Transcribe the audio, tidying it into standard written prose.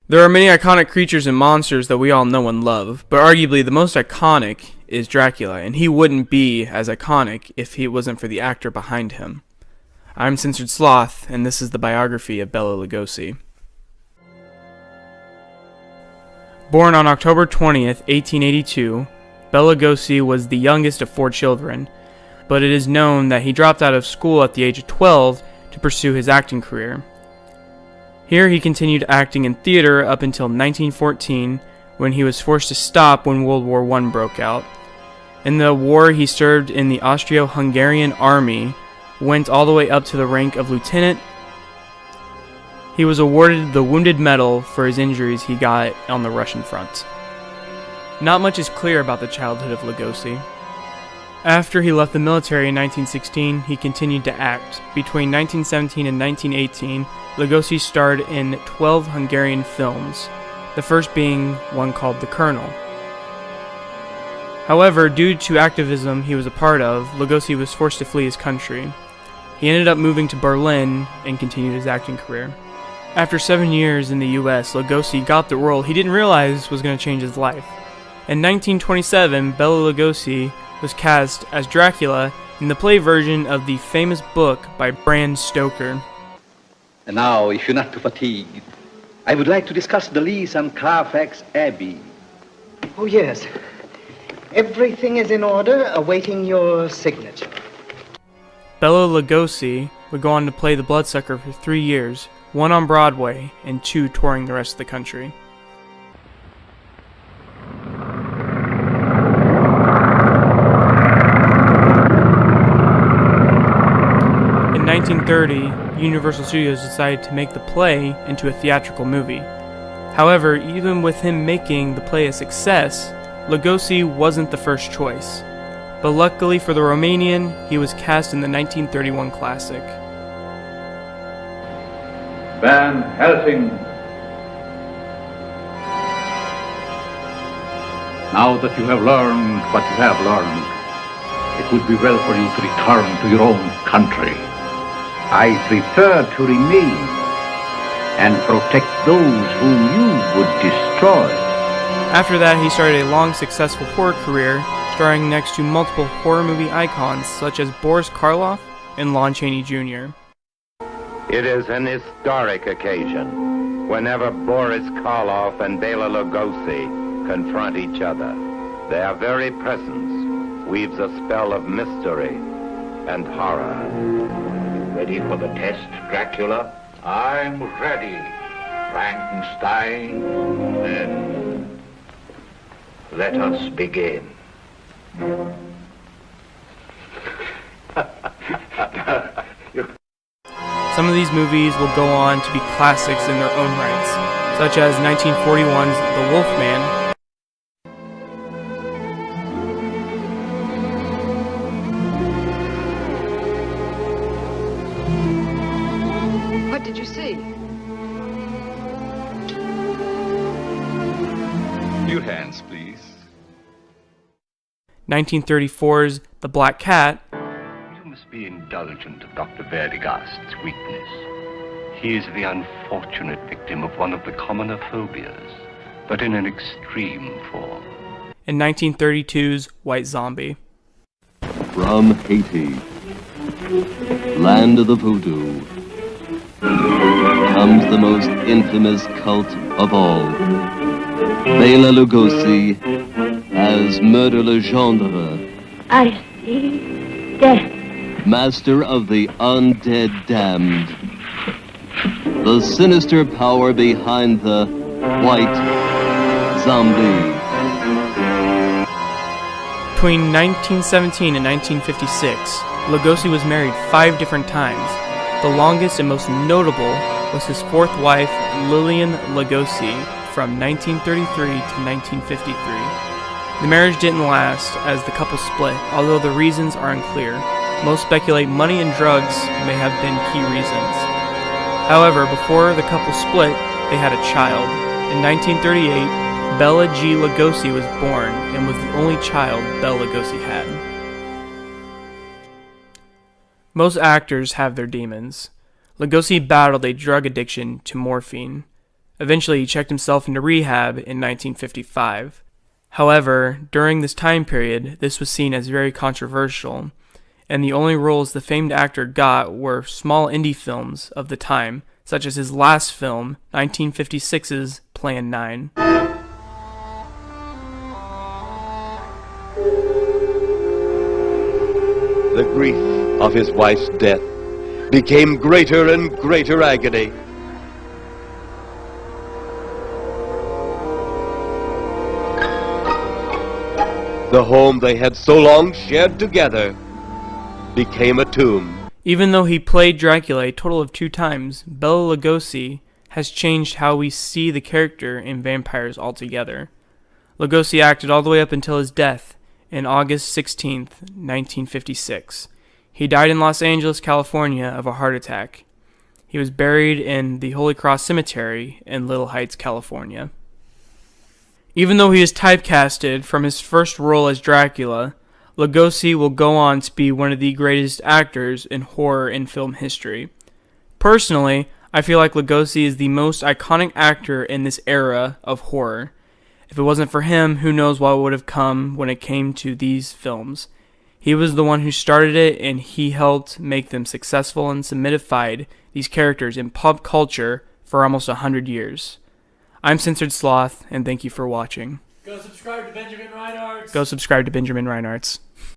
There are many iconic creatures and monsters that we all know and love, but arguably the most iconic is Dracula, and he wouldn't be as iconic if it wasn't for the actor behind him. I'm Censored Sloth, and this is the biography of Bela Lugosi. Born on October 20th, 1882, Bela Lugosi was the youngest of 4 children, but it is known that he dropped out of school at the age of 12 to pursue his acting career. Here he continued acting in theater up until 1914, when he was forced to stop when World War I broke out. In the war, he served in the Austro-Hungarian army, went all the way up to the rank of lieutenant. He was awarded the Wounded Medal for his injuries he got on the Russian front. Not much is clear about the childhood of Lugosi. After he left the military in 1916, he continued to act. Between 1917 and 1918, Lugosi starred in 12 Hungarian films, the first being one called The Colonel. However, due to activism he was a part of, Lugosi was forced to flee his country. He ended up moving to Berlin and continued his acting career. After 7 years in the US, Lugosi got the role he didn't realize was going to change his life. In 1927, Bela Lugosi was cast as Dracula in the play version of the famous book by Bram Stoker. And now, if you're not too fatigued, I would like to discuss the lease on Carfax Abbey. Oh, yes. Everything is in order, awaiting your signature. Bela Lugosi would go on to play the Bloodsucker for 3 years, 1 on Broadway and 2 touring the rest of the country. In 1930, Universal Studios decided to make the play into a theatrical movie. However, even with him making the play a success, Lugosi wasn't the first choice. But luckily for the Romanian, he was cast in the 1931 classic. Van Helsing. Now that you have learned what you have learned, it would be well for you to return to your own country. I prefer to remain and protect those whom you would destroy. After that, he started a long, successful horror career, starring next to multiple horror movie icons such as Boris Karloff and Lon Chaney Jr. It is an historic occasion whenever Boris Karloff and Bela Lugosi confront each other. Their very presence weaves a spell of mystery and horror. Ready for the test, Dracula? I'm ready, Frankenstein. Then let us begin. Some of these movies will go on to be classics in their own rights, such as 1941's The Wolfman. What did you see? Your hands, please. 1934's The Black Cat. You must be indulgent of Dr. Verdigast's weakness. He is the unfortunate victim of one of the commoner phobias, but in an extreme form. And 1932's White Zombie. From Haiti, land of the voodoo, comes the most infamous cult of all. Bela Lugosi as Murder Legendre. I see death. Master of the undead damned. The sinister power behind the White Zombie. Between 1917 and 1956, Lugosi was married 5 different times. The longest and most notable was his 4th wife, Lillian Lugosi, from 1933 to 1953. The marriage didn't last as the couple split, although the reasons are unclear. Most speculate money and drugs may have been key reasons. However, before the couple split, they had a child. In 1938, Bela G. Lugosi was born and was the only child Bela Lugosi had. Most actors have their demons. Lugosi battled a drug addiction to morphine. Eventually, he checked himself into rehab in 1955. However, during this time period, this was seen as very controversial, and the only roles the famed actor got were small indie films of the time, such as his last film, 1956's Plan 9. The grief of his wife's death became greater and greater agony. The home they had so long shared together became a tomb. Even though he played Dracula a total of 2 times, Bela Lugosi has changed how we see the character in vampires altogether. Lugosi acted all the way up until his death in August 16, 1956. He died in Los Angeles, California of a heart attack. He was buried in the Holy Cross Cemetery in Little Heights, California. Even though he is typecasted from his first role as Dracula, Lugosi will go on to be one of the greatest actors in horror in film history. Personally, I feel like Lugosi is the most iconic actor in this era of horror. If it wasn't for him, who knows what would have come when it came to these films. He was the one who started it, and he helped make them successful and solidified these characters in pop culture for almost 100 years. I'm Censored Sloth, and thank you for watching. Go subscribe to Benjamin Reinhardt's. Go subscribe to Benjamin Reinhardt's.